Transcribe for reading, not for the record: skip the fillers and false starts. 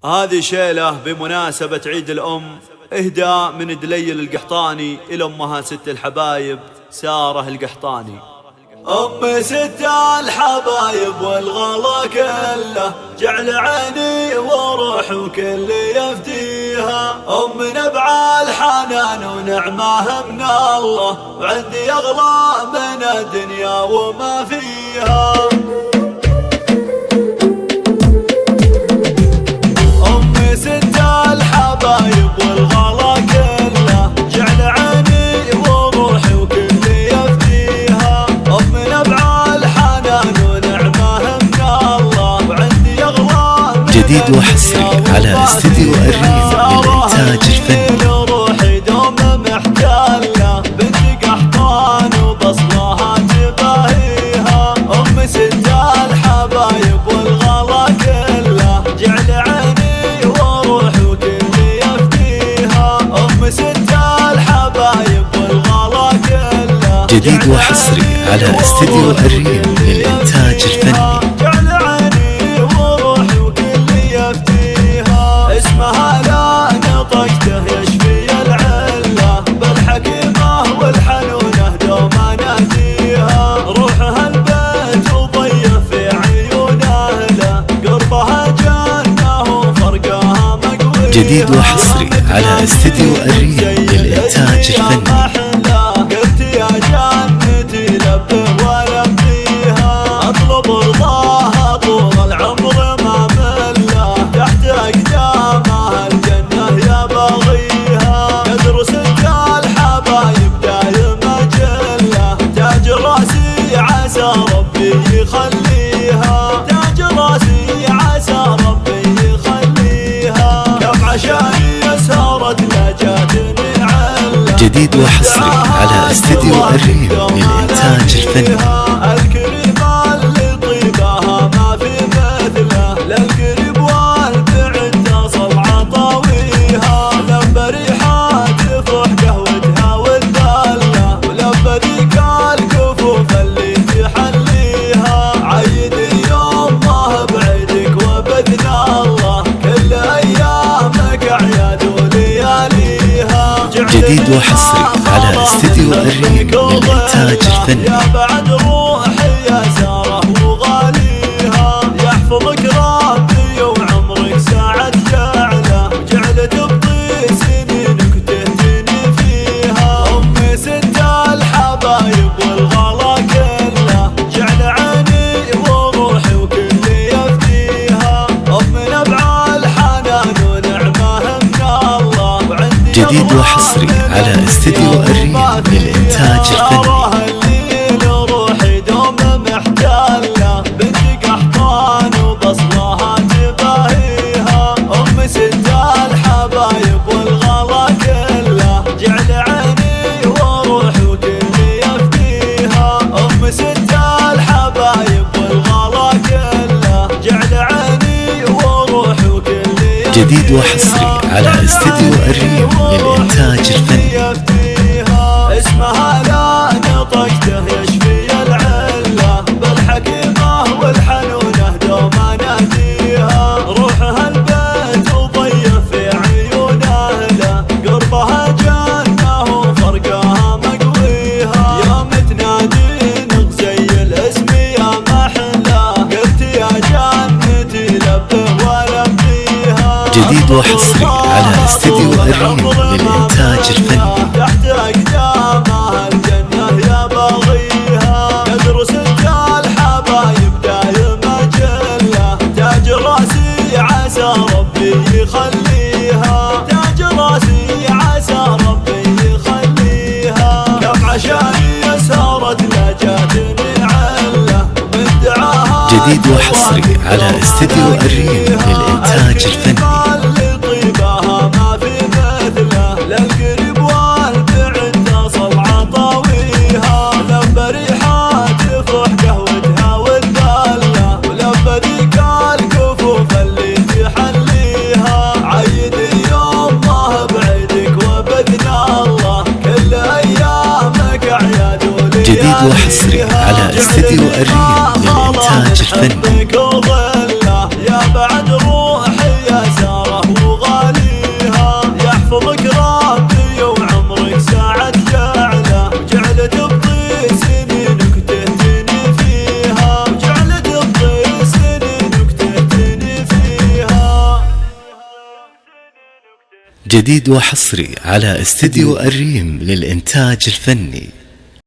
هذه شيلة بمناسبة عيد الأم، إهداء من دليل القحطاني إلى أمها ست الحبايب سارة القحطاني. أم ست الحبايب والغلا كله، جعل عيني وروح وكل يفديها. أم نبع الحنان ونعمه من الله، وعندي أغلى من الدنيا وما فيها. ست الحبايب والغلا كله، جعل عيني وروحي وكل يفديها. أم نبع الحنان ونعمه من الله، وعندي أغلى جديد وحصري على استديو الريم للإنتاج الفني. روحي دوم محتلة بنت قحطان وبصلها تباهيها. أم ست الحبايب والغلا كله، جعل عيني جديد وحصري على استديو الريم للإنتاج الفني. جعل عيني وروحي وكل يفتيها. اسمها لا نطقته يشفي العلة، بالحكيمة والحنونة دوم نهديها. روحها البيت وضيف في عيون أهله، قربها جنة وفرقها مقويها. جديد وحصري على استديو الريم للإنتاج الفني. اطلب رضاها طول العمر ما مله، تحت اقدامها الجنه يا باغيها. قدر ست الحبايب دايم اجله، تاج راسي عسى ربي يخليها. تاج راسي عسى ربي يخليها. كم عشاني سهرت لا جاتني عله. جديد وحصري على استديو الريم للإنتاج الفني. الكريمة اللي طيبها ما في مثله، للقريب والبعد تصل عطاويها. لما ريحة تفرح قهوتها والدلة، ولما ذيك الكفوف اللي تحليها. عيد يوم ما بعيدك وباذن الله، كل ايامك اعياد ولياليها. جديد وحصري على استديو الريم للإنتاج الفني. يا بعد روحي يا سارة وغاليها، يحفظك ربي وعمرك ساعد جعله، وجعل تبقي سنينك تهتني فيها. أم ست الحبايب والغلا كله، جعل عيني وروحي وكل يفديها. أم نبع الحنان ونعمه من الله، وعندي جديد وحصري على استديو الريم للإنتاج الفني. روحي دوم محتلة بنت قحطان وبصلها تباهيها. أم ست الحبايب والغلا كله، جعل عيني وروحي وكل يفديها. أم ست الحبايب والغلا كله، جعل عيني وروحي وكل يفديها. جديد وحصري على استديو الريم للإنتاج الفني. اسمها لا نطقته يشفي العلة، بالحكيمة والحنونة دوم نهديها. روحها البيت وضيف في عيون أهله، قربها جنة وفرقها مقويها. يوم تنادين زي الاسم يا محلى، قلت يا جنتي لبه ولبيها. جديد وحصري على استديو الريم للإنتاج الفني. تحت اقدامها الجنه يا باغيها. قدر ست الحبايب دايم اجله، تاج راسي عسى ربي يخليها. تاج راسي عسى ربي يخليها. كم عشاني سهرت لا جاتني عله، من دعاها. جديد وحصري على استديو الريم للإنتاج الفني. للقريب والبعد تصل عطاويها. لما ريحة تفرح قهوتها والدلة، ولما ذيك الكفوف اللي تحليها. عيد يوم ما بعيدك وباذن الله، كل ايامك اعياد ولياليها. جديد وحصري على استديو الريم للإنتاج الفني. يا بعد روحي يا سارة جديد وحصري على استديو الريم للإنتاج الفني.